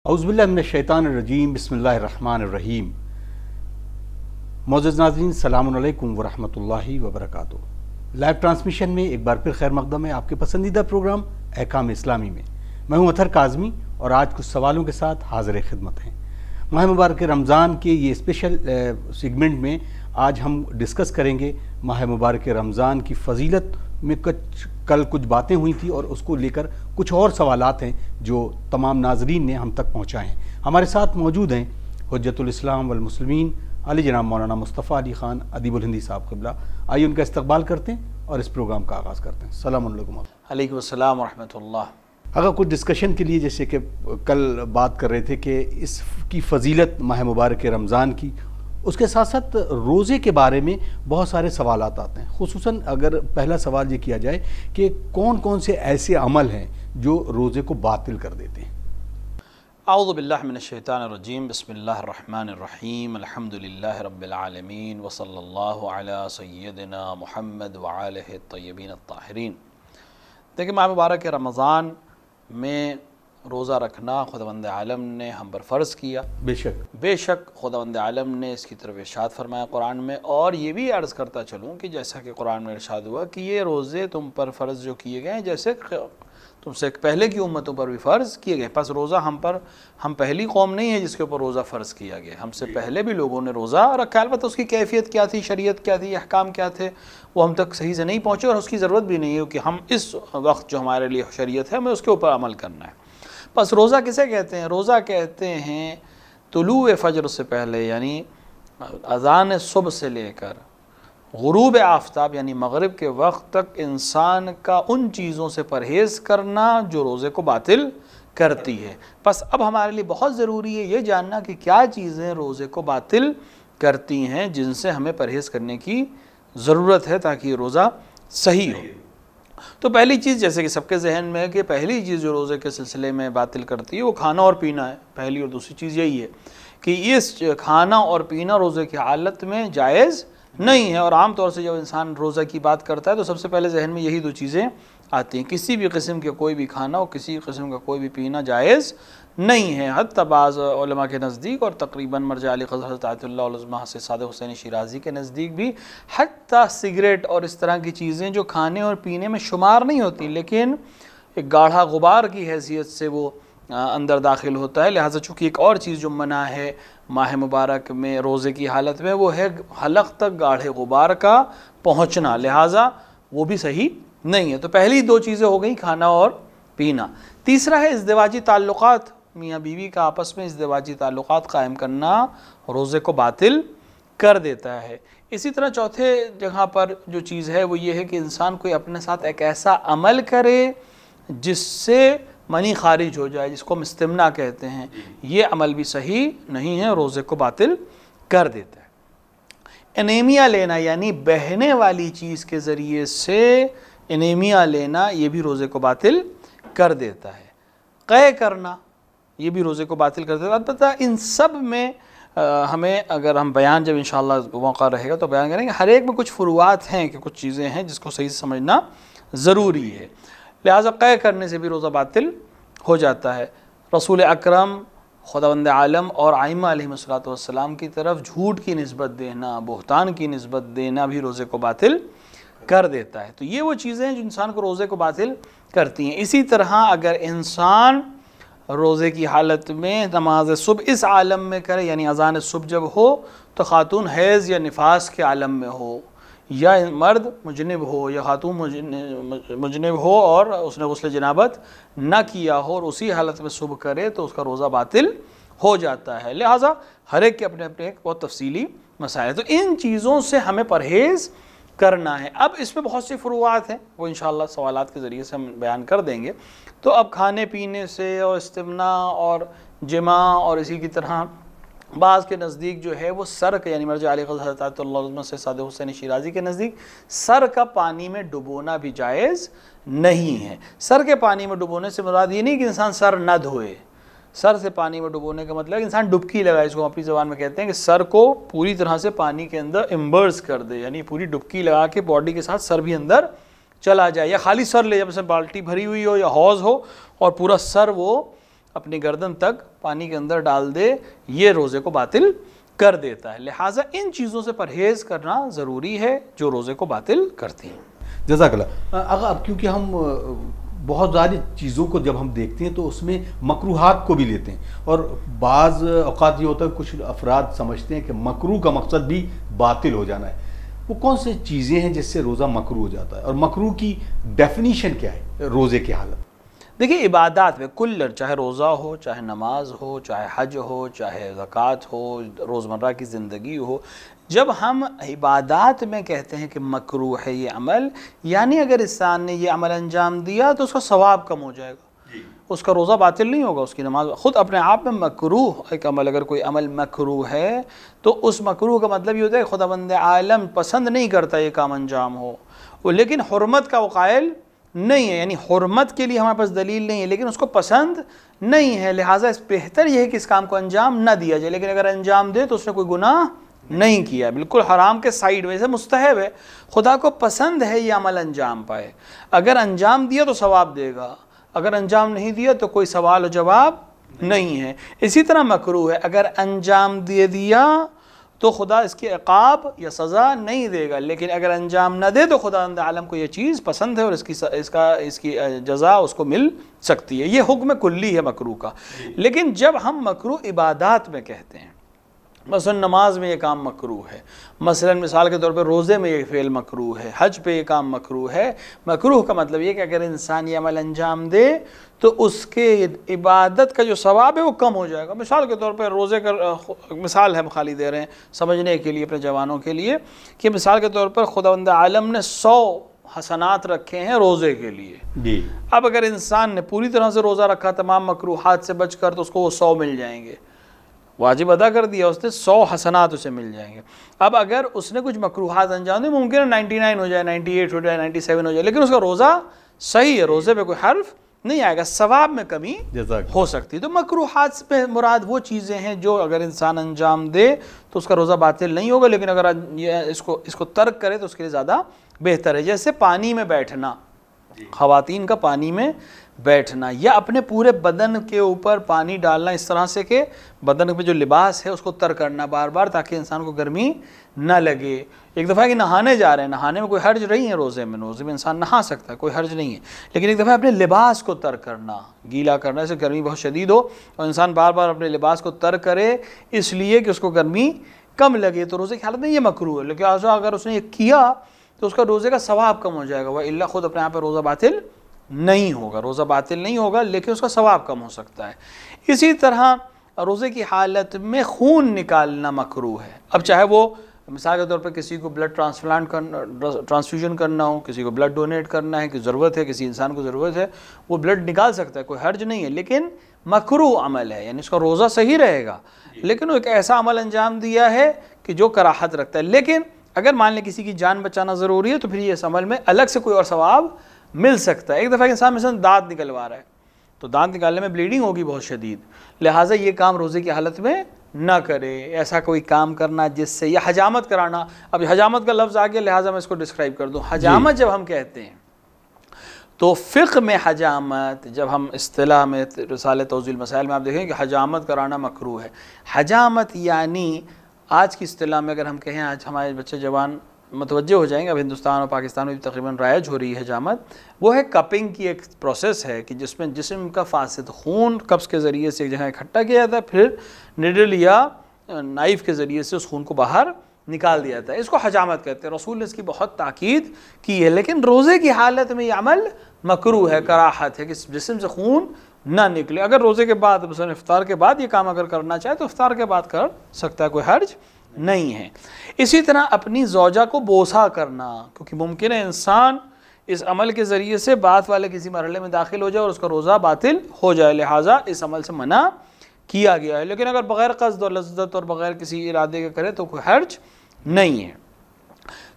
اعوذ باللہ من الشیطان الرجیم بسم اللہ الرحمن الرحیم۔ معزز ناظرین، السلام علیکم ورحمۃ اللہ وبرکاتہ۔ لائیو ٹرانسمیشن میں ایک بار پھر خیر مقدم ہے آپ کے پسندیدہ پروگرام احکام اسلامی میں۔ میں ہوں اطہر کاظمی اور آج کچھ سوالوں کے ساتھ حاضر خدمت ہیں۔ ماہ مبارک رمضان کے یہ اسپیشل سیگمنٹ میں آج ہم ڈسکس کریں گے ماہ مبارک رمضان کی فضیلت میں کل کچھ باتیں ہوئی تھیں اور اس کو لے کر کچھ اور سوالات ہیں جو تمام ناظرین نے ہم تک پہنچائے ہیں۔ ہمارے ساتھ موجود ہیں حجت الاسلام والمسلمین علی جناب مولانا مصطفیٰ علی خان ادیب الہندی صاحب قبلہ۔ آئیے ان کا استقبال کرتے ہیں اور اس پروگرام کا آغاز کرتے ہیں۔ السلام علیکم۔ علیکم السلام ورحمۃ اللہ۔ اگر کچھ ڈسکشن کے لیے، جیسے کہ کل بات کر رہے تھے کہ اس کی فضیلت ماہ مبارک رمضان کی، اس کے ساتھ ساتھ روزے کے بارے میں بہت سارے سوالات آتے ہیں۔ خصوصاً اگر پہلا سوال یہ کیا جائے کہ کون کون سے ایسے عمل ہیں جو روزے کو باطل کر دیتے ہیں۔ اعوذ باللہ من الشیطان الرجیم، بسم اللہ الرحمن الرحیم، الحمد للہ رب العالمین، وصلی اللہ علی سیدنا محمد وآلہ الطیبین الطاہرین۔ دیکھیں، ماہ مبارک رمضان میں روزہ رکھنا خداوند عالم نے ہم پر فرض کیا۔ بے شک خداوند عالم نے اس کی طرف ارشاد فرمایا قرآن میں، اور یہ بھی عرض کرتا چلوں کہ جیسا کہ قرآن میں ارشاد ہوا کہ یہ روزے تم پر فرض جو کیے گئے ہیں جیسے تم سے پہلے کی امتوں پر بھی فرض کیے گئے۔ پس روزہ ہم پہلی قوم نہیں ہے جس کے اوپر روزہ فرض کیا گیا، ہم سے پہلے بھی لوگوں نے روزہ رکھا۔ البتہ اس کی کیفیت کیا تھی، شریعت کیا تھی، احکام کیا تھے، وہ ہم تک صحیح سے نہیں پہنچے، اور اس کی ضرورت بھی نہیں ہے کہ ہم اس وقت جو ہمارے لیے شریعت ہے ہمیں اس کے اوپر عمل کرنا ہے۔ بس روزہ کسے کہتے ہیں؟ روزہ کہتے ہیں طلوع فجر سے پہلے، یعنی اذان صبح سے لے کر غروب آفتاب یعنی مغرب کے وقت تک انسان کا ان چیزوں سے پرہیز کرنا جو روزے کو باطل کرتی ہے۔ بس اب ہمارے لیے بہت ضروری ہے یہ جاننا کہ کیا چیزیں روزے کو باطل کرتی ہیں جن سے ہمیں پرہیز کرنے کی ضرورت ہے تاکہ یہ روزہ صحیح ہو۔ تو پہلی چیز، جیسے کہ سب کے ذہن میں ہے کہ پہلی چیز جو روزے کے سلسلے میں باطل کرتی ہے وہ کھانا اور پینا ہے۔ پہلی اور دوسری چیز یہی ہے کہ یہ کھانا اور پینا روزے کی حالت میں جائز نہیں ہے، اور عام طور سے جب انسان روزہ کی بات کرتا ہے تو سب سے پہلے ذہن میں یہی دو چیزیں آتی ہیں۔ کسی بھی قسم کے کوئی بھی کھانا اور کسی قسم کا کوئی بھی پینا جائز نہیں ہے۔ حتی بعض علماء کے نزدیک اور تقریباً مرجع علی حضرت آیت اللہ العظمیٰ سے صادق حسین شیرازی کے نزدیک بھی حتی سگریٹ اور اس طرح کی چیزیں جو کھانے اور پینے میں شمار نہیں ہوتی لیکن ایک گاڑھا غبار کی حیثیت سے وہ اندر داخل ہوتا ہے، لہٰذا چونکہ ایک اور چیز جو منع ہے ماہ مبارک میں روزے کی حالت میں وہ ہے حلق تک گاڑھے غبار کا پہنچنا، لہٰذا وہ بھی صحیح نہیں ہے۔ تو پہلی دو چیزیں ہو گئیں، کھانا اور پینا۔ تیسرا ہے ازدواجی تعلقات، میاں بیوی کا آپس میں ازدواجی تعلقات قائم کرنا روزے کو باطل کر دیتا ہے۔ اسی طرح چوتھے جگہ پر جو چیز ہے وہ یہ ہے کہ انسان کوئی اپنے ساتھ ایک ایسا عمل کرے جس سے منی خارج ہو جائے، جس کو ہم استمناء کہتے ہیں، یہ عمل بھی صحیح نہیں ہے، روزے کو باطل کر دیتا ہے۔ انیمیا لینا یعنی بہنے والی چیز کے ذریعے سے انیمیا لینا، یہ بھی روزے کو باطل کر دیتا ہے۔ قے کرنا، یہ بھی روزے کو باطل کر دیتا ہے۔ البتہ ان سب میں ہمیں اگر ہم بیان جب انشاءاللہ موقع رہے گا تو بیان کریں گے، ہر ایک میں کچھ فروعات ہیں کہ کچھ چیزیں ہیں جس کو صحیح سے سمجھنا ضروری ہے، لہٰذا قے کرنے سے بھی روزہ باطل ہو جاتا ہے۔ رسول اکرم، خداوند عالم اور ائمہ علیہ السلام کی طرف جھوٹ کی نسبت دینا، بہتان کی نسبت دینا بھی روزے کو باطل کر دیتا ہے۔ تو یہ وہ چیزیں ہیں جو انسان کو روزے کو باطل کرتی ہیں۔ اسی طرح اگر انسان روزے کی حالت میں نماز صبح اس عالم میں کرے، یعنی اذان صبح جب ہو تو خاتون حیض یا نفاس کے عالم میں ہو، یا مرد مجنب ہو یا خاتون مجنب ہو اور اس نے غسل جنابت نہ کیا ہو اور اسی حالت میں صبح کرے تو اس کا روزہ باطل ہو جاتا ہے۔ لہٰذا ہر ایک کے اپنے اپنے ایک بہت تفصیلی مسائل، تو ان چیزوں سے ہمیں پرہیز کرنا ہے۔ اب اس میں بہت سی فروعات ہیں، وہ انشاءاللہ سوالات کے ذریعے سے ہم بیان کر دیں گے۔ تو اب کھانے پینے سے اور استمناء اور جماع اور اسی کی طرح بعض کے نزدیک جو ہے وہ سر کا، یعنی مرجع علی حضرت آیت اللہ العظمیٰ سے صادق حسین شیرازی کے نزدیک سر کا پانی میں ڈبونا بھی جائز نہیں ہے۔ سر کے پانی میں ڈبونے سے مراد یہ نہیں کہ انسان سر نہ دھوئے، سر سے پانی میں ڈبونے کا مطلب ہے انسان ڈبکی لگائے، اس کو اپنی زبان میں کہتے ہیں کہ سر کو پوری طرح سے پانی کے اندر امبرس کر دے، یعنی پوری ڈبکی لگا کے باڈی کے ساتھ سر بھی اندر چلا جائے، یا خالی سر لے، جب سے بالٹی بھری ہوئی ہو یا حوض ہو اور پورا سر وہ اپنی گردن تک پانی کے اندر ڈال دے یہ روزے کو باطل کر دیتا ہے. لہٰذا ان چیزوں سے پرہیز کرنا ضروری ہے جو روزے کو باطل کرتی ہیں. جزاک اللہ. آقا اب کیونکہ ہم بہت ساری چیزوں کو جب ہم دیکھتے ہیں تو اس میں مکروہات کو بھی لیتے ہیں، اور بعض اوقات یہ ہوتا ہے کچھ افراد سمجھتے ہیں کہ مکروہ کا مقصد بھی باطل ہو جانا ہے. وہ کون سی چیزیں ہیں جس سے روزہ مکروہ ہو جاتا ہے، اور مکروہ کی ڈیفینیشن کیا ہے روزے کی حالت؟ دیکھیے عبادات میں کل، چاہے روزہ ہو، چاہے نماز ہو، چاہے حج ہو، چاہے زکوٰۃ ہو، روزمرہ کی زندگی ہو، جب ہم عبادات میں کہتے ہیں کہ مکروہ ہے یہ عمل، یعنی اگر انسان نے یہ عمل انجام دیا تو اس کا ثواب کم ہو جائے گا، اس کا روزہ باطل نہیں ہوگا، اس کی نماز خود اپنے آپ میں مکروہ ایک عمل. اگر کوئی عمل مکروہ ہے تو اس مکروہ کا مطلب یہ ہوتا ہے کہ خداوند عالم پسند نہیں کرتا یہ کام انجام ہو، لیکن حرمت کا وہ قائل نہیں ہے، یعنی حرمت کے لیے ہمارے پاس دلیل نہیں ہے لیکن اس کو پسند نہیں ہے، لہٰذا بہتر یہ ہے کہ اس کام کو انجام نہ دیا جائے. لیکن اگر انجام دے تو اس نے کوئی گناہ نہیں کیا، بالکل حرام کے سائیڈ ویسے مستحب ہے، خدا کو پسند ہے یہ عمل انجام پائے. اگر انجام دیا تو ثواب دے گا، اگر انجام نہیں دیا تو کوئی سوال و جواب نہیں ہے. اسی طرح مکروہ ہے، اگر انجام دے دیا تو خدا اس کی عقاب یا سزا نہیں دے گا، لیکن اگر انجام نہ دے تو خدا عالم کو یہ چیز پسند ہے اور اس کی جزا اس کو مل سکتی ہے. یہ حکم کلی ہے مکروہ کا. لیکن جب ہم مکروہ عبادات میں کہتے ہیں، مثلا نماز میں یہ کام مکروہ ہے، مثلا مثال کے طور پہ روزے میں یہ فعل مکروہ ہے، حج پہ یہ کام مکروہ ہے. مکروہ کا مطلب یہ کہ اگر انسان یہ عمل انجام دے تو اس کے عبادت کا جو ثواب ہے وہ کم ہو جائے گا. مثال کے طور پہ روزے کا مثال ہے، ہم خالی دے رہے ہیں سمجھنے کے لیے اپنے جوانوں کے لیے، کہ مثال کے طور پر خداوند عالم نے 100 حسنات رکھے ہیں روزے کے لیے. اب اگر انسان نے پوری طرح سے روزہ رکھا تمام مکروہات سے بچ کر تو اس کو وہ 100 مل جائیں گے، واجب ادا کر دیا اس نے، 100 حسنات اسے مل جائیں گے. اب اگر اس نے کچھ مکروہات انجام دے، ممکن ہے 99 ہو جائے، 98 ہو جائے، 97 ہو جائے، لیکن اس کا روزہ صحیح ہے، روزے پہ کوئی حرف نہیں آئے گا، ثواب میں کمی ہو سکتی. تو مکروہات پہ مراد وہ چیزیں ہیں جو اگر انسان انجام دے تو اس کا روزہ باطل نہیں ہوگا، لیکن اگر اس کو ترک کرے تو اس کے لیے زیادہ بہتر ہے. جیسے پانی میں بیٹھنا، خواتین کا پانی میں بیٹھنا، یا اپنے پورے بدن کے اوپر پانی ڈالنا اس طرح سے کہ بدن پہ جو لباس ہے اس کو تر کرنا بار بار تاکہ انسان کو گرمی نہ لگے. ایک دفعہ کہ نہانے جا رہے ہیں، نہانے میں کوئی حرج نہیں ہے، روزے میں انسان نہا سکتا ہے، کوئی حرج نہیں ہے. لیکن ایک دفعہ اپنے لباس کو تر کرنا، گیلا کرنا، جیسے گرمی بہت شدید ہو اور انسان بار بار اپنے لباس کو تر کرے اس لیے کہ اس کو گرمی کم لگے، تو روزے کی حالت میں یہ مکروہ ہے. لیکن اگر اس نے یہ کیا تو اس کا روزے کا ثواب کم ہو جائے گا، وَإِلَّا خود اپنے آپ پہ روزہ باطل نہیں ہوگا، روزہ باطل نہیں ہوگا لیکن اس کا ثواب کم ہو سکتا ہے. اسی طرح روزے کی حالت میں خون نکالنا مکروہ ہے. اب چاہے وہ مثال کے طور پر کسی کو بلڈ ٹرانسفیوژن کرنا ہو، کسی کو بلڈ ڈونیٹ کرنا ہے، کہ ضرورت ہے، کسی انسان کو ضرورت ہے، وہ بلڈ نکال سکتا ہے، کوئی حرج نہیں ہے، لیکن مکروہ عمل ہے، یعنی اس کا روزہ صحیح رہے گا لیکن وہ ایک ایسا عمل انجام دیا ہے کہ جو کراہت رکھتا ہے. لیکن اگر مان لیں کسی کی جان بچانا ضروری ہے تو پھر یہ اس عمل میں الگ سے کوئی اور ثواب مل سکتا ہے. ایک دفعہ انسان مثلا دانت نکلوا رہا ہے تو دانت نکالنے میں بلیڈنگ ہوگی بہت شدید، لہٰذا یہ کام روزے کی حالت میں نہ کرے. ایسا کوئی کام کرنا جس سے، یا حجامت کرانا، اب حجامت کا لفظ آ گیا لہٰذا میں اس کو ڈسکرائب کر دوں. حجامت جب ہم کہتے ہیں تو فقہ میں حجامت، جب ہم اصطلاح میں رسالہ توضیح المسائل میں آپ دیکھیں کہ حجامت کرانا مکروہ ہے. حجامت یعنی آج کی اصطلاح میں اگر ہم کہیں، آج ہمارے بچے جوان متوجہ ہو جائیں گے، اب ہندوستان اور پاکستان میں بھی تقریباً رائج ہو رہی ہے حجامت. وہ ہے کپنگ کی ایک پروسیس ہے کہ جس میں جسم کا فاسد خون کپس کے ذریعے سے ایک جگہ اکٹھا کیا جاتا ہے، پھر نیڈل یا نائف کے ذریعے سے اس خون کو باہر نکال دیا جاتا ہے. اس کو حجامت کہتے ہیں. رسول نے اس کی بہت تاکید کی ہے، لیکن روزے کی حالت میں یہ عمل مکروہ ہے، کراہت ہے کہ جسم سے خون نہ نکلے. اگر روزے کے بعد مثلا افطار کے بعد یہ کام اگر کرنا چاہے تو افطار کے بعد کر سکتا ہے، کوئی حرج نہیں ہے. اسی طرح اپنی زوجہ کو بوسہ کرنا، کیونکہ ممکن ہے انسان اس عمل کے ذریعے سے بات والے کسی مرحلے میں داخل ہو جائے اور اس کا روزہ باطل ہو جائے، لہٰذا اس عمل سے منع کیا گیا ہے. لیکن اگر بغیر قصد اور لذت اور بغیر کسی ارادے کے کرے تو کوئی حرج نہیں ہے.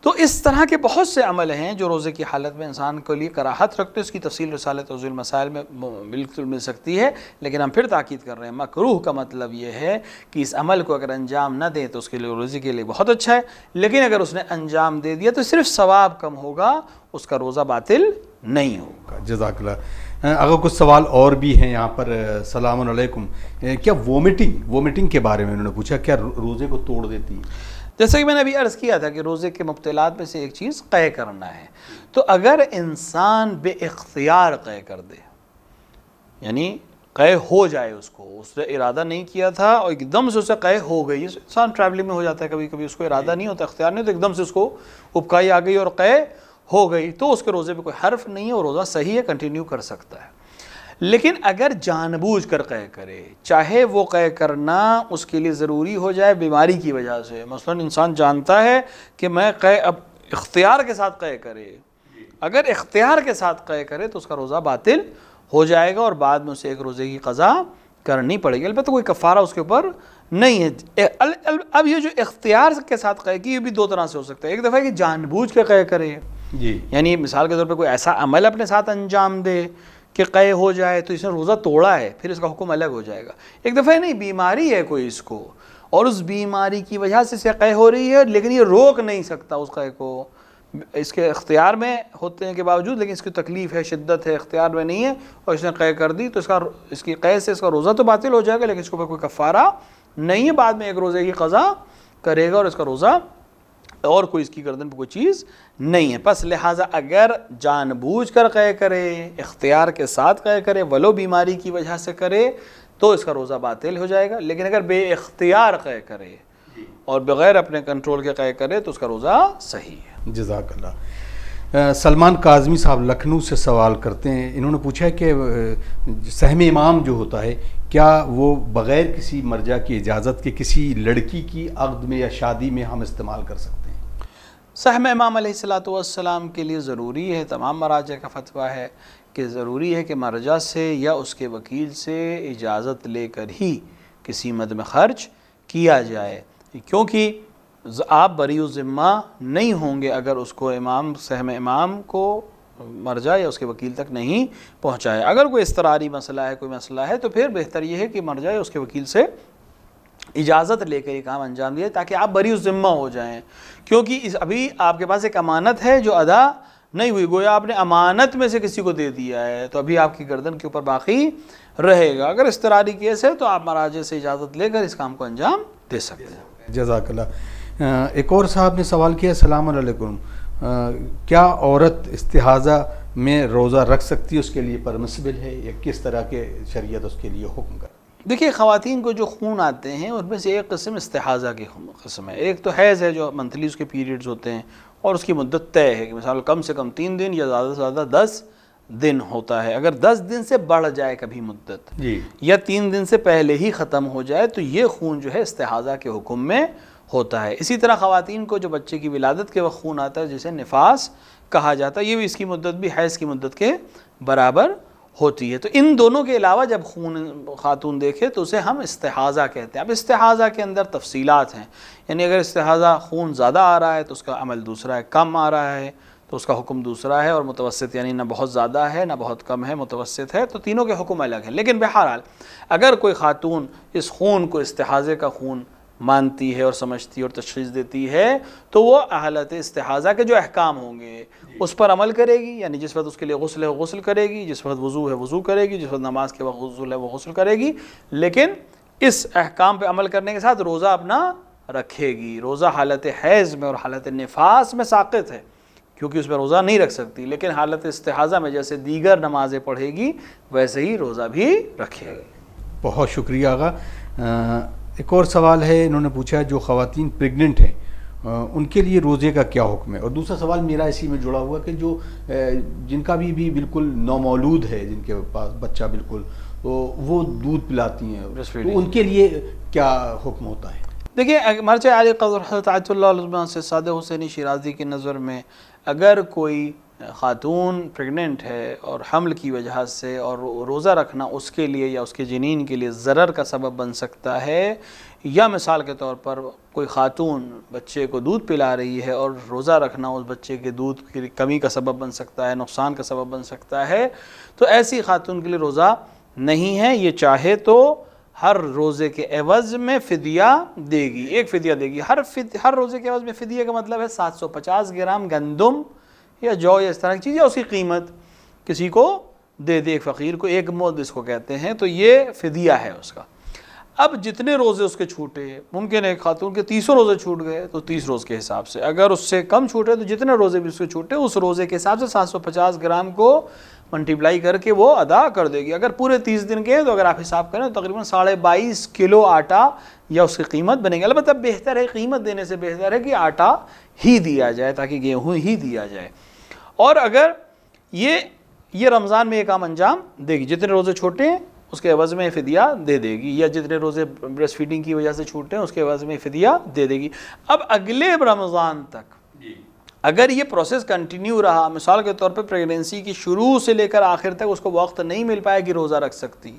تو اس طرح کے بہت سے عمل ہیں جو روزے کی حالت میں انسان کے لیے کراہت رکھتے ہیں. اس کی تفصیل رسالہ توضیح المسائل میں بالکل مل سکتی ہے، لیکن ہم پھر تاکید کر رہے ہیں مکروہ کا مطلب یہ ہے کہ اس عمل کو اگر انجام نہ دیں تو اس کے لیے روزے کے لیے بہت اچھا ہے، لیکن اگر اس نے انجام دے دیا تو صرف ثواب کم ہوگا، اس کا روزہ باطل نہیں ہوگا. جزاک اللہ. اگر کچھ سوال اور بھی ہیں یہاں پر، السلام علیکم، کیا وومٹنگ کے بارے میں انہوں نے پوچھا، کیا روزے کو توڑ دیتی ہے؟ جیسا کہ میں نے ابھی عرض کیا تھا کہ روزے کے مبتلات میں سے ایک چیز قے کرنا ہے. تو اگر انسان بے اختیار قے کر دے، یعنی قے ہو جائے، اس نے ارادہ نہیں کیا تھا اور ایک دم سے اسے قے ہو گئی. انسان ٹریولنگ میں ہو جاتا ہے کبھی کبھی، اس کو ارادہ نہیں ہوتا، اختیار نہیں ہوتا، ایک دم سے اس کو ابکائی آ گئی اور قے ہو گئی، تو اس کے روزے پہ کوئی حرف نہیں ہے اور روزہ صحیح ہے، کنٹینیو کر سکتا ہے. لیکن اگر جان بوجھ کر قے کرے، چاہے وہ قے کرنا اس کے لیے ضروری ہو جائے بیماری کی وجہ سے، مثلا انسان جانتا ہے کہ میں قے اب اختیار کے ساتھ قے کرے، اگر اختیار کے ساتھ قے کرے تو اس کا روزہ باطل ہو جائے گا اور بعد میں اسے ایک روزے کی قضا کرنی پڑے گی. البتہ کوئی کفارہ اس کے اوپر نہیں ہے. اب یہ جو اختیار کے ساتھ قے کی، یہ بھی دو طرح سے ہو سکتا ہے. ایک دفعہ کہ جان بوجھ کے قے کرے، یعنی مثال کے طور پہ کوئی ایسا عمل اپنے ساتھ انجام دے کہ قے ہو جائے تو اس نے روزہ توڑا ہے، پھر اس کا حکم الگ ہو جائے گا. ایک دفعہ نہیں، بیماری ہے کوئی اس کو اور اس بیماری کی وجہ سے اسے قے ہو رہی ہے، لیکن یہ روک نہیں سکتا اس قے کو، اس کے اختیار میں ہوتے ہیں کے باوجود، لیکن اس کی تکلیف ہے، شدت ہے، اختیار میں نہیں ہے اور اس نے قے کر دی، تو اس کی قے سے اس کا روزہ تو باطل ہو جائے گا، لیکن اس کے اوپر کوئی کفارہ نہیں ہے. بعد میں ایک روزے کی قضا کرے گا اور اس کا روزہ اور کوئی اس کی گردن پہ کوئی چیز نہیں ہے. پس لہٰذا اگر جان بوجھ کر قے کرے، اختیار کے ساتھ قے کرے، ولو بیماری کی وجہ سے کرے، تو اس کا روزہ باطل ہو جائے گا. لیکن اگر بے اختیار قے کرے اور بغیر اپنے کنٹرول کے قے کرے تو اس کا روزہ صحیح ہے. جزاک اللہ. سلمان کاظمی صاحب لکھنؤ سے سوال کرتے ہیں، انہوں نے پوچھا ہے کہ سہم امام جو ہوتا ہے، کیا وہ بغیر کسی مرجع کی اجازت کے کسی لڑکی کی عقد میں یا شادی میں ہم استعمال کر سکتے ہیں؟ سہم امام علیہ السلام کے لیے ضروری ہے، تمام مراجع کا فتویٰ ہے کہ ضروری ہے کہ مرجع سے یا اس کے وکیل سے اجازت لے کر ہی کسی مد میں خرچ کیا جائے، کیونکہ آپ بری الذمہ نہیں ہوں گے اگر اس کو سہم امام کو مرجع یا اس کے وکیل تک نہیں پہنچائے. اگر کوئی اضطراری مسئلہ ہے، کوئی مسئلہ ہے، تو پھر بہتر یہ ہے کہ مرجع یا اس کے وکیل سے اجازت لے کر یہ کام انجام دیا تاکہ آپ بری الذمہ ہو جائیں، کیونکہ ابھی آپ کے پاس ایک امانت ہے جو ادا نہیں ہوئی، گویا آپ نے امانت میں سے کسی کو دے دیا ہے، تو ابھی آپ کی گردن کے اوپر باقی رہے گا. اگر اضطراری کیس ہے تو آپ مراجع سے اجازت لے کر اس کام کو انجام دے سکتے ہیں. جزاک اللہ. ایک اور صاحب نے سوال کیا، السلام علیکم، کیا عورت استحاضہ میں روزہ رکھ سکتی ہے، اس کے لیے پرمسبل ہے یا کس طرح کے شریعت اس کے لیے حکم کرتی ہے؟ دیکھیے، خواتین کو جو خون آتے ہیں ان میں سے ایک قسم استحاضہ کی قسم ہے. ایک تو حیض ہے جو منتھلی اس کے پیریڈز ہوتے ہیں اور اس کی مدت طے ہے کہ مثال کم سے کم 3 دن یا زیادہ سے زیادہ 10 دن ہوتا ہے. اگر 10 دن سے بڑھ جائے کبھی مدت یا 3 دن سے پہلے ہی ختم ہو جائے تو یہ خون جو ہے استحاضہ کے حکم میں ہوتا ہے. اسی طرح خواتین کو جو بچے کی ولادت کے وقت خون آتا ہے جسے نفاس کہا جاتا ہے، یہ بھی اس کی مدت بھی حیض کی مدت کے برابر ہوتی ہے. تو ان دونوں کے علاوہ جب خون خاتون دیکھے تو اسے ہم استحاضہ کہتے ہیں. اب استحاضہ کے اندر تفصیلات ہیں، یعنی اگر استحاضہ خون زیادہ آ رہا ہے تو اس کا عمل دوسرا ہے، کم آ رہا ہے تو اس کا حکم دوسرا ہے، اور متوسط یعنی نہ بہت زیادہ ہے نہ بہت کم ہے، متوسط ہے، تو تینوں کے حکم الگ ہیں. لیکن بہرحال اگر کوئی خاتون اس خون کو استحاضے کا خون مانتی ہے اور سمجھتی ہے اور تشخیص دیتی ہے تو وہ حالت استحاضہ کے جو احکام ہوں گے اس پر عمل کرے گی، یعنی جس وقت اس کے لیے غسل ہے وہ غسل کرے گی، جس وقت وضو ہے وضو کرے گی، جس وقت نماز کے وقت غسل ہے وہ غسل کرے گی، لیکن اس احکام پہ عمل کرنے کے ساتھ روزہ اپنا رکھے گی. روزہ حالت حیض میں اور حالت نفاس میں ساقط ہے کیونکہ اس میں روزہ نہیں رکھ سکتی، لیکن حالت استحاضہ میں جیسے دیگر نمازیں پڑھے گی ویسے ہی روزہ بھی رکھے گی. بہت شکریہ آقا. ایک اور سوال ہے، انہوں نے پوچھا جو خواتین پریگننٹ ہیں ان کے لیے روزے کا کیا حکم ہے، اور دوسرا سوال میرا اسی میں جڑا ہوا کہ جو جن کا بھی بالکل نومولود ہے، جن کے پاس بچہ بالکل تو وہ دودھ پلاتی ہیں، تو ان کے لیے کیا حکم ہوتا ہے؟ دیکھیے، مرجع عالی قدر حضرت آیت اللہ علیہ سے سعد حسینی شیرازی کی نظر میں اگر کوئی خاتون پریگننٹ ہے اور حمل کی وجہ سے اور روزہ رکھنا اس کے لیے یا اس کے جنین کے لیے ضرر کا سبب بن سکتا ہے، یا مثال کے طور پر کوئی خاتون بچے کو دودھ پلا رہی ہے اور روزہ رکھنا اس بچے کے دودھ کی کمی کا سبب بن سکتا ہے، نقصان کا سبب بن سکتا ہے، تو ایسی خاتون کے لیے روزہ نہیں ہے. یہ چاہے تو ہر روزے کے عوض میں فدیہ دے گی، ایک فدیہ دے گی. ہر روزے کے عوض میں فدیہ کا مطلب ہے 750 گرام گندم یا جو یا اس طرح کی چیز، یا اس کی قیمت کسی کو دے دے ایک فقیر کو، ایک مد اس کو کہتے ہیں، تو یہ فدیہ ہے اس کا۔ اب جتنے روزے اس کے چھوٹے، ممکن ہے خاتون کے 30 روزے چھوٹ گئے تو 30 روز کے حساب سے، اگر اس سے کم چھوٹے تو جتنے روزے بھی اس کے چھوٹے اس روزے کے حساب سے 750 گرام کو منٹیپلائی کر کے وہ ادا کر دے گی۔ اگر پورے 30 دن کے ہیں تو اگر آپ حساب کریں تو تقریباً 22.5 کلو آٹا یا اس کی قیمت بنے گی۔ البتہ بہتر ہے، قیمت دینے سے بہتر ہے کہ آٹا ہی دیا جائے تاکہ گیہوں ہی دیا جائے۔ اور اگر یہ رمضان میں یہ کام انجام دے گی، جتنے روزے چھوٹے ہیں اس کے عوض میں فدیہ دے دے گی، یا جتنے روزے بریسٹ فیڈنگ کی وجہ سے چھوٹے ہیں اس کے عوض میں فدیہ دے دے گی۔ اب اگلے رمضان تک اگر یہ پروسیس کنٹینیو رہا، مثال کے طور پہ پریگننسی کی شروع سے لے کر آخر تک اس کو وقت نہیں مل پائے کہ روزہ رکھ سکتی،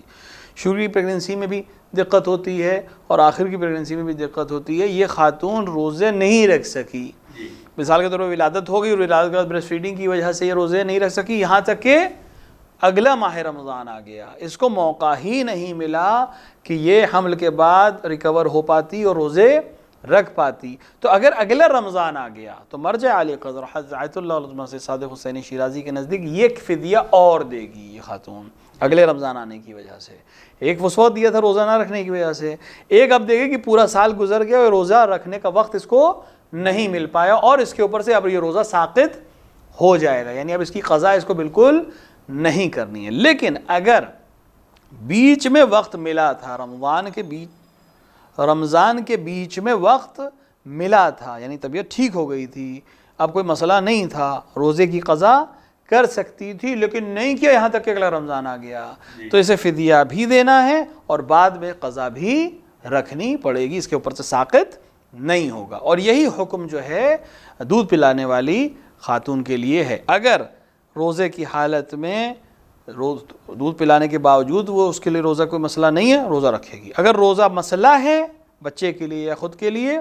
شروع کی پریگننسی میں بھی دقت ہوتی ہے اور آخر کی پریگننسی میں بھی دقت ہوتی ہے، یہ خاتون روزے نہیں رکھ سکی، مثال کے طور پر ولادت ہو گئی اور ولادت کے بعد بریسٹ فیڈنگ کی وجہ سے یہ روزے نہیں رکھ سکی، یہاں تک کہ اگلا ماہ رمضان آ گیا، اس کو موقع ہی نہیں ملا کہ یہ حمل کے بعد ریکور ہو پاتی اور روزے رکھ پاتی۔ تو اگر اگلا رمضان آ گیا تو مرجع علی قدر حضرت آیت اللہ علیہ سے صادق حسین شیرازی کے نزدیک یہ فدیہ اور دے گی یہ خاتون اگلے رمضان آنے کی وجہ سے۔ ایک وسوت دیا تھا روزہ نہ رکھنے کی وجہ سے، ایک اب دیکھے کہ پورا سال گزر گیا اور روزہ رکھنے کا وقت اس کو نہیں مل پایا اور اس کے اوپر سے اب یہ روزہ ساقط ہو جائے گا، یعنی اب اس کی قضا اس کو بالکل نہیں کرنی ہے۔ لیکن اگر بیچ میں وقت ملا تھا، رمضان کے بیچ میں وقت ملا تھا، یعنی طبیعت ٹھیک ہو گئی تھی، اب کوئی مسئلہ نہیں تھا، روزے کی قضا کر سکتی تھی لیکن نہیں کیا یہاں تک کہ اگلا رمضان آ گیا، تو اسے فدیہ بھی دینا ہے اور بعد میں قضا بھی رکھنی پڑے گی، اس کے اوپر سے ساقط نہیں ہوگا۔ اور یہی حکم جو ہے دودھ پلانے والی خاتون کے لیے ہے۔ اگر روزے کی حالت میں دودھ پلانے کے باوجود وہ اس کے لیے روزہ کوئی مسئلہ نہیں ہے، روزہ رکھے گی۔ اگر روزہ مسئلہ ہے بچے کے لیے یا خود کے لیے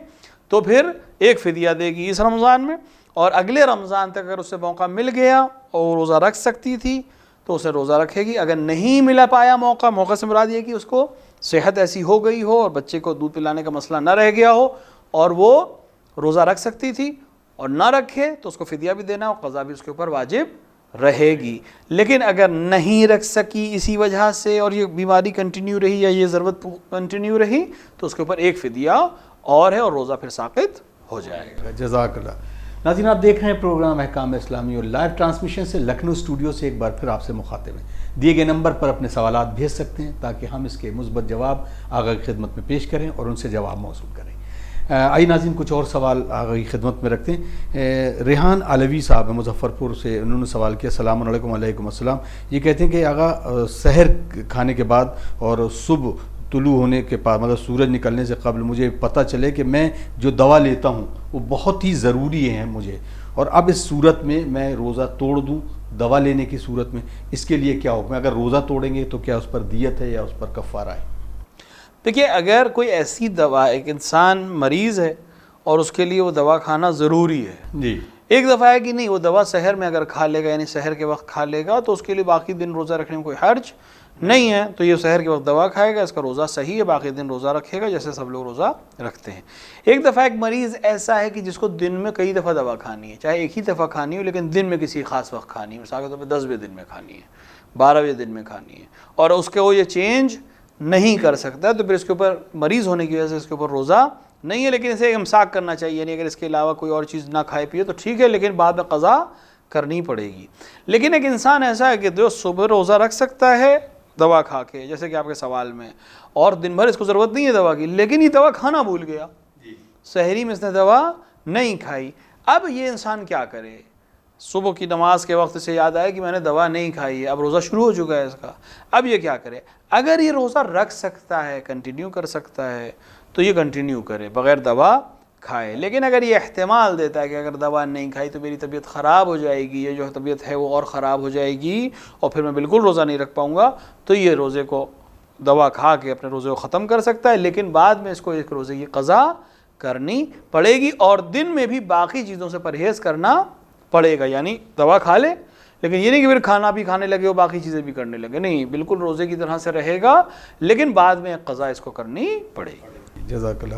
تو پھر ایک فدیہ دے گی اس رمضان میں، اور اگلے رمضان تک اگر اسے موقع مل گیا اور روزہ رکھ سکتی تھی تو اسے روزہ رکھے گی۔ اگر نہیں ملا پایا موقع سے مراد یہ کہ اس کو صحت ایسی ہو گئی ہو اور بچے کو دودھ پلانے کا مسئلہ نہ رہ گیا ہو اور وہ روزہ رکھ سکتی تھی اور نہ رکھے تو اس کو فدیہ بھی دینا اور قضا بھی اس کے اوپر واجب رہے گی۔ لیکن اگر نہیں رکھ سکی اسی وجہ سے اور یہ بیماری کنٹینیو رہی یا یہ ضرورت کنٹینیو رہی تو اس کے اوپر ایک فدیہ اور ہے اور روزہ پھر ساقط ہو جائے گا۔ جزاک اللہ۔ ناظرین آپ دیکھ رہے ہیں پروگرام احکام اسلامی اور لائیو ٹرانسمیشن سے لکھنؤ اسٹوڈیو سے ایک بار پھر آپ سے مخاطب ہیں۔ دیے گئے نمبر پر اپنے سوالات بھیج سکتے ہیں تاکہ ہم اس کے مثبت جواب آقا کی خدمت میں پیش کریں اور ان سے جواب موصول کریں۔ آئی ناظرین کچھ اور سوال آقا کی خدمت میں رکھتے ہیں۔ ریحان علوی صاحب ہیں مظفر پور سے، انہوں نے سوال کیا، السلام علیکم۔ وعلیکم السلام۔ یہ کہتے ہیں کہ آقا سحر کھانے کے بعد اور صبح طلوع ہونے کے بعد مطلب سورج نکلنے سے قبل مجھے پتہ چلے کہ میں جو دوا لیتا ہوں وہ بہت ہی ضروری ہے مجھے، اور اب اس صورت میں روزہ توڑ دوں دوا لینے کی صورت میں، اس کے لیے کیا حکم ہے؟ اگر روزہ توڑیں گے تو کیا اس پر دیت ہے یا اس پر کفارہ ہے؟ دیکھیے اگر کوئی ایسی دوا، ایک انسان مریض ہے اور اس کے لیے وہ دوا کھانا ضروری ہے، جی ایک دفعہ ہے کہ نہیں وہ دوا سحر میں اگر کھا لے گا یعنی سحر کے وقت کھا لے گا تو اس کے لیے باقی دن روزہ رکھنے میں کوئی حرج نہیں ہے، تو یہ سحر کے وقت دوا کھائے گا، اس کا روزہ صحیح ہے، باقی دن روزہ رکھے گا جیسے سب لوگ روزہ رکھتے ہیں۔ ایک دفعہ ایک مریض ایسا ہے کہ جس کو دن میں کئی دفعہ دوا کھانی ہے، چاہے ایک ہی دفعہ کھانی ہو لیکن دن میں کسی خاص وقت کھانی ہے، مثال کے طور پہ 10ویں دن میں کھانی ہے، 12ویں دن میں کھانی ہے، اور اس کے وہ یہ چینج نہیں کر سکتا تو پھر اس کے اوپر مریض ہونے کی وجہ سے اس کے اوپر روزہ نہیں ہے، لیکن اسے امساک کرنا چاہیے، یعنی اگر اس کے علاوہ کوئی اور چیز نہ کھائے پیے تو ٹھیک ہے لیکن بعد میں قضا کرنی پڑے گی۔ لیکن ایک انسان ایسا ہے کہ جو صبح روزہ رکھ سکتا ہے دوا کھا کے، جیسے کہ آپ کے سوال میں، اور دن بھر اس کو ضرورت نہیں ہے دوا کی لیکن یہ دوا کھانا بھول گیا، سحری میں اس نے دوا نہیں کھائی، اب یہ انسان کیا کرے؟ صبح کی نماز کے وقت سے یاد آیا کہ میں نے دوا نہیں کھائی ہے، اب روزہ شروع ہو چکا ہے اس کا، اب یہ کیا کرے؟ اگر یہ روزہ رکھ سکتا ہے، کنٹینیو کر سکتا ہے تو یہ کنٹینیو کرے بغیر دوا کھائے، لیکن اگر یہ احتمال دیتا ہے کہ اگر دوا نہیں کھائی تو میری طبیعت خراب ہو جائے گی، یہ جو طبیعت ہے وہ اور خراب ہو جائے گی اور پھر میں بالکل روزہ نہیں رکھ پاؤں گا، تو یہ روزے کو دوا کھا کے اپنے روزے کو ختم کر سکتا ہے، لیکن بعد میں اس کو ایک روزے کی قضا کرنی پڑے گی اور دن میں بھی باقی چیزوں سے پرہیز کرنا پڑے گا، یعنی دوا کھا لے لیکن یہ نہیں کہ پھر کھانا بھی کھانے لگے اور باقی چیزیں بھی کرنے لگے، نہیں، بالکل روزے کی طرح سے رہے گا لیکن بعد میں قضا اس کو کرنی پڑے گی۔ جزاک اللہ۔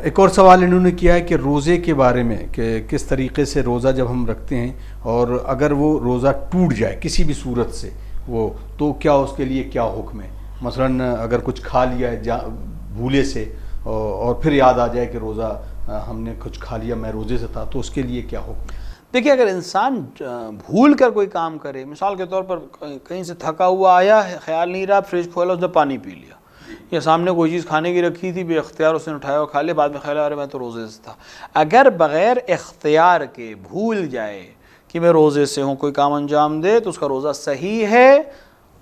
ایک اور سوال انہوں نے کیا ہے کہ روزے کے بارے میں کہ کس طریقے سے روزہ جب ہم رکھتے ہیں اور اگر وہ روزہ ٹوٹ جائے کسی بھی صورت سے وہ تو کیا اس کے لیے کیا حکم ہے؟ مثلاً اگر کچھ کھا لیا ہے بھولے سے اور پھر یاد آ جائے کہ روزہ ہم نے کچھ کھا لیا، میں روزے سے تھا، تو اس کے لیے کیا حکم ہے؟ دیکھیے اگر انسان بھول کر کوئی کام کرے، مثال کے طور پر کہیں سے تھکا ہوا آیا ہے، خیال نہیں رہا، فریج کھولا، اس نے پانی پی لیا، یا سامنے کوئی چیز کھانے کی رکھی تھی، بے اختیار اس نے اٹھایا اور کھا لیا، بعد میں خیال آ رہا ہے میں تو روزے سے تھا. اگر بغیر اختیار کے بھول جائے کہ میں روزے سے ہوں، کوئی کام انجام دے تو اس کا روزہ صحیح ہے،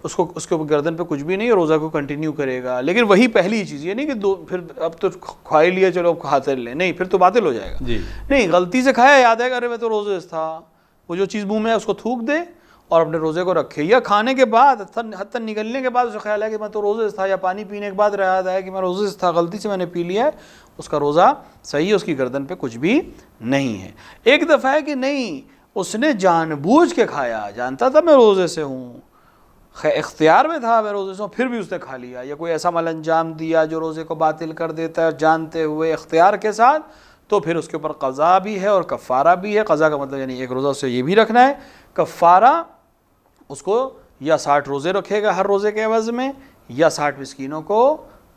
اس کے اوپر گردن پہ کچھ بھی نہیں، روزہ کو کنٹینیو کرے گا. لیکن وہی پہلی چیز، یہ نہیں کہ پھر اب تو کھا ہی لیا چلو اب کھاتے لیں، نہیں، پھر تو باطل ہو جائے گا. نہیں، غلطی سے کھایا، یاد ہے کہ ارے میں تو روزے سے تھا، وہ جو چیز منہ میں ہے اس کو تھوک دے اور اپنے روزے کو رکھے. یا کھانے کے بعد حتیٰ نگلنے کے بعد اسے خیال ہے کہ میں تو روزے سے تھا، یا پانی پینے کے بعد یاد آیا کہ میں روزے سے تھا، غلطی سے میں نے پی لیا ہے، اس کا روزہ صحیح ہے، اس کی گردن پہ کچھ بھی نہیں ہے. ایک دفعہ ہے کہ نہیں، اس نے جان بوجھ کے کھایا، جانتا تھا میں روزے سے ہوں، اختیار میں تھا میں روزے سے ہوں، پھر بھی اس نے کھا لیا، یا کوئی ایسا عمل انجام دیا جو روزے کو باطل کر دیتا ہے جانتے ہوئے اختیار کے ساتھ، تو پھر اس کے اوپر قضا بھی ہے اور کفارہ بھی ہے. قضا کا مطلب یعنی ایک روزہ سے یہ بھی رکھنا ہے، کفارہ اس کو یا 60 روزے رکھے گا ہر روزے کے عوض میں، یا 60 مسکینوں کو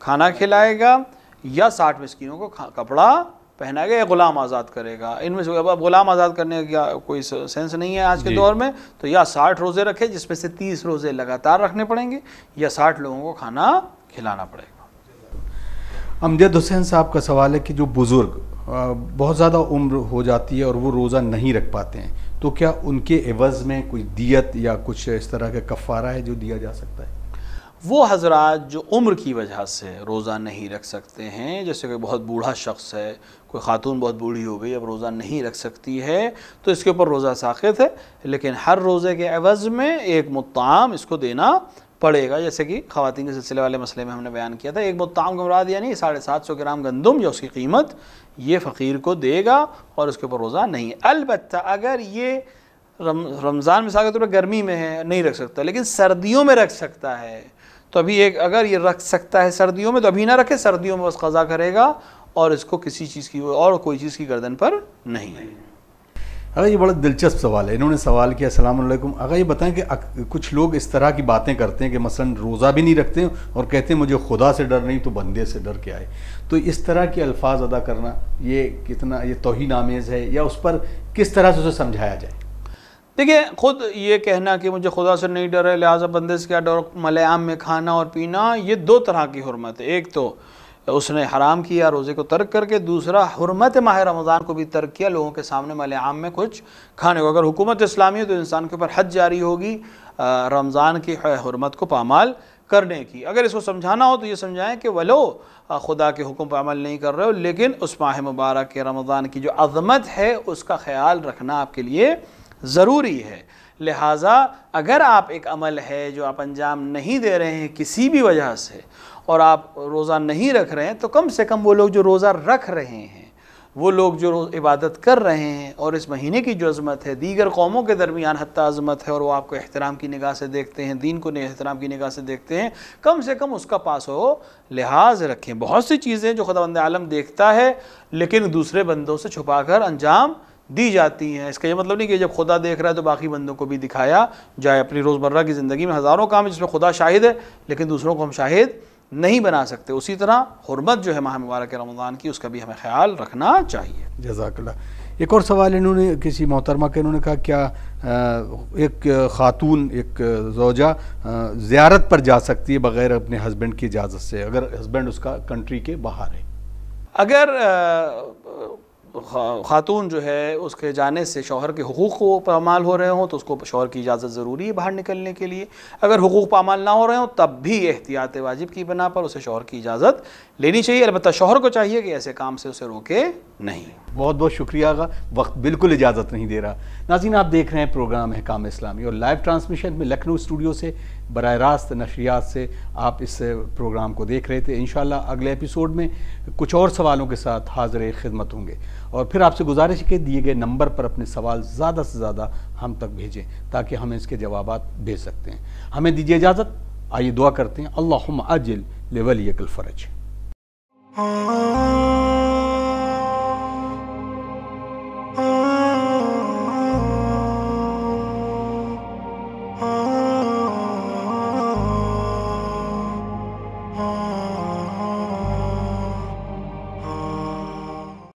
کھانا کھلائے گا، یا 60 مسکینوں کو کپڑا پہنائے گا، یا غلام آزاد کرے گا. ان میں سے اب غلام آزاد کرنے کا کوئی سینس نہیں ہے آج کے دور میں، تو یا 60 روزے رکھے جس میں سے 30 روزے لگاتار رکھنے پڑیں گے، یا 60 لوگوں کو کھانا کھلانا پڑے گا. امجد حسین صاحب کا سوال ہے کہ جو بزرگ بہت زیادہ عمر ہو جاتی ہے اور وہ روزہ نہیں رکھ پاتے ہیں، تو کیا ان کے عوض میں کوئی دیت یا کچھ اس طرح کا کفارہ ہے جو دیا جا سکتا ہے؟ وہ حضرات جو عمر کی وجہ سے روزہ نہیں رکھ سکتے ہیں، جیسے کوئی بہت بوڑھا شخص ہے، کوئی خاتون بہت بوڑھی ہو گئی اب روزہ نہیں رکھ سکتی ہے، تو اس کے اوپر روزہ ساقط ہے، لیکن ہر روزے کے عوض میں ایک مطعم اس کو دینا پڑے گا. جیسے کہ خواتین کے سلسلے والے مسئلے میں ہم نے بیان کیا تھا، ایک مطعم کا مراد یعنی 750 گرام گندم یا اس کی قیمت یہ فقیر کو دے گا اور اس کے اوپر روزہ نہیں ہے. البتہ اگر یہ رمضان مثال کے طور پر گرمی میں ہے نہیں رکھ سکتا، لیکن سردیوں میں رکھ سکتا ہے، تو ابھی اگر یہ رکھ سکتا ہے سردیوں میں تو ابھی نہ رکھے، سردیوں میں بس قضا کرے گا اور اس کو کسی چیز کی اور کوئی چیز کی گردن پر نہیں. اگر یہ بڑا دلچسپ سوال ہے، انہوں نے سوال کیا، السلام علیکم، اگر یہ بتائیں کہ کچھ لوگ اس طرح کی باتیں کرتے ہیں کہ مثلا روزہ بھی نہیں رکھتے اور کہتے ہیں مجھے خدا سے ڈر نہیں تو بندے سے ڈر کے آئے، تو اس طرح کے الفاظ ادا کرنا یہ کتنا یہ توہین آمیز ہے، یا اس پر کس طرح سے اسے سمجھایا جائے؟ دیکھیں، خود یہ کہنا کہ مجھے خدا سے نہیں ڈر ہے لہٰذا بندے سے کیا ڈر، ملے عام میں کھانا اور پینا، یہ دو طرح کی حرمت ہے. ایک تو اس نے حرام کیا روزے کو ترک کر کے، دوسرا حرمت ماہ رمضان کو بھی ترک کیا لوگوں کے سامنے ملے عام میں کچھ کھانے کو. اگر حکومت اسلامی ہے تو انسان کے اوپر حد جاری ہوگی رمضان کی حرمت کو پامال کرنے کی. اگر اس کو سمجھانا ہو تو یہ سمجھائیں کہ ولو خدا کے حکم پر عمل نہیں کر رہے ہو، لیکن اس ماہ مبارک کے رمضان کی جو عظمت ہے اس کا خیال رکھنا آپ کے لیے ضروری ہے. لہٰذا اگر آپ ایک عمل ہے جو آپ انجام نہیں دے رہے ہیں کسی بھی وجہ سے اور آپ روزہ نہیں رکھ رہے ہیں، تو کم سے کم وہ لوگ جو روزہ رکھ رہے ہیں، وہ لوگ جو عبادت کر رہے ہیں اور اس مہینے کی جو عظمت ہے دیگر قوموں کے درمیان حتیٰ عظمت ہے اور وہ آپ کو احترام کی نگاہ سے دیکھتے ہیں، دین کو احترام کی نگاہ سے دیکھتے ہیں، کم سے کم اس کا پاس و لحاظ رکھیں. بہت سی چیزیں جو خداوند عالم دیکھتا ہے لیکن دوسرے بندوں سے چھپا کر انجام دی جاتی ہیں. اس کا یہ مطلب نہیں کہ جب خدا دیکھ رہا ہے تو باقی بندوں کو بھی دکھایا جائے. اپنی روزمرہ کی زندگی میں ہزاروں کام ہے جس میں خدا شاہد ہے لیکن دوسروں کو ہم شاہد نہیں بنا سکتے. اسی طرح حرمت جو ہے ماہ مبارک رمضان کی، اس کا بھی ہمیں خیال رکھنا چاہیے. جزاک اللہ. ایک اور سوال انہوں نے کسی محترمہ کے انہوں نے کہا کیا ایک خاتون ایک زوجہ زیارت پر جا سکتی ہے بغیر اپنے ہسبینڈ کی اجازت سے اگر ہسبینڈ اس کا کنٹری کے باہر ہے؟ اگر خاتون جو ہے اس کے جانے سے شوہر کے حقوق کو پامال ہو رہے ہوں تو اس کو شوہر کی اجازت ضروری ہے باہر نکلنے کے لیے. اگر حقوق پامال نہ ہو رہے ہوں تب بھی احتیاط واجب کی بنا پر اسے شوہر کی اجازت لینی چاہیے. البتہ شوہر کو چاہیے کہ ایسے کام سے اسے روکے نہیں. بہت بہت شکریہ آغا، وقت بالکل اجازت نہیں دے رہا. ناظرین، آپ دیکھ رہے ہیں پروگرام احکام اسلامی اور لائیو ٹرانسمیشن میں لکھنؤ اسٹوڈیو سے براہ راست نشریات سے آپ اس پروگرام کو دیکھ رہے تھے. انشاءاللہ اگلے ایپیسوڈ میں کچھ اور سوالوں کے ساتھ حاضر خدمت ہوں گے اور پھر آپ سے گزارش ہے کہ دیے گئے نمبر پر اپنے سوال زیادہ سے زیادہ ہم تک بھیجیں تاکہ ہم اس کے جوابات بھیج سکتے ہیں. ہمیں دیجیے اجازت، آئیے دعا کرتے ہیں. اللہم عجل لولیک الفرج.